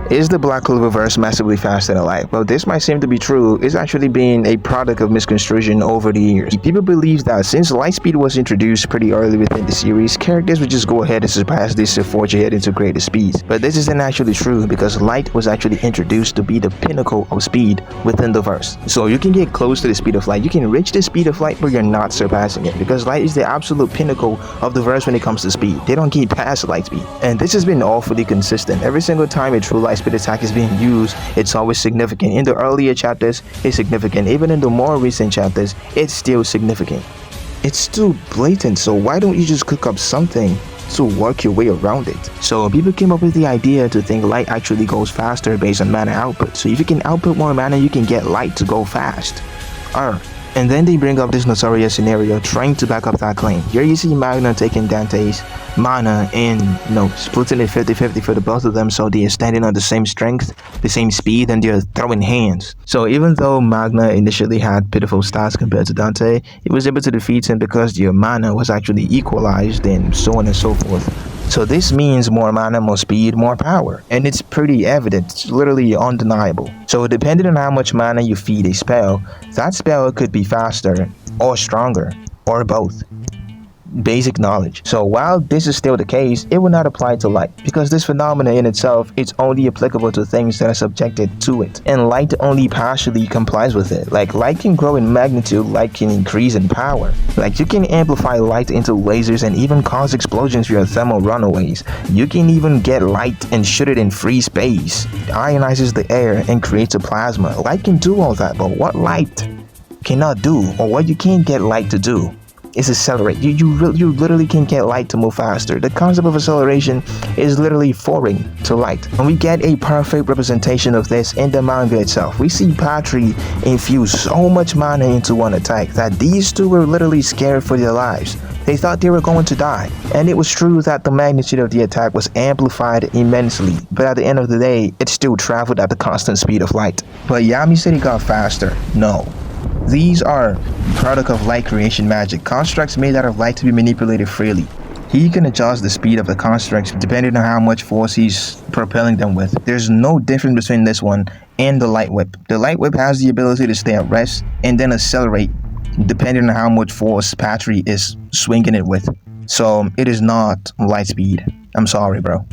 Is the black clover verse massively faster than light? Well, this might seem to be true. It's actually been a product of misconstruction over the years. People believe that since lightspeed was introduced pretty early within the series, characters would just go ahead and surpass this to forge ahead into greater speeds. But this isn't actually true because light was actually introduced to be the pinnacle of speed within the verse. So you can get close to the speed of light, you can reach the speed of light, but you're not surpassing it because light is the absolute pinnacle of the verse when it comes to speed. They don't get past light speed. And this has been awfully consistent. Every single time a true light speed attack is being used, it's always significant. In the earlier chapters, it's significant. Even in the more recent chapters, it's still significant. It's too blatant, so why don't you just cook up something to work your way around it? So people came up with the idea to think light actually goes faster based on mana output. So if you can output more mana, you can get light to go fast. And then they bring up this notorious scenario trying to back up that claim. Here you see Magna taking Dante's mana and splitting it 50-50 for the both of them, so they are standing on the same strength, the same speed, and they're throwing hands. So even though Magna initially had pitiful stats compared to Dante, he was able to defeat him because their mana was actually equalized and so on and so forth. So this means more mana, more speed, more power. And it's pretty evident, it's literally undeniable. So depending on how much mana you feed a spell, that spell could be faster or stronger or both. Basic knowledge. So while this is still the case, it will not apply to light because this phenomenon in itself is only applicable to things that are subjected to it, and light only partially complies with it. Like light can grow in magnitude, light can increase in power. Like you can amplify light into lasers and even cause explosions via thermal runaways. You can even get light and shoot it in free space. It ionizes the air and creates a plasma. Light can do all that, but what light cannot do, or what you can't get light to do, is accelerate. You literally can get light to move faster. The concept of acceleration is literally foreign to light. And we get a perfect representation of this in the manga itself. We see Patry infuse so much mana into one attack that these two were literally scared for their lives. They thought they were going to die. And it was true that the magnitude of the attack was amplified immensely, but at the end of the day, it still traveled at the constant speed of light. But Yami said he got faster. No. These are product of light creation magic, constructs made out of light to be manipulated freely. He can adjust the speed of the constructs depending on how much force he's propelling them with. There's no difference between this one and the light whip. The light whip has the ability to stay at rest and then accelerate depending on how much force Patry is swinging it with. So it is not light speed. I'm sorry, bro.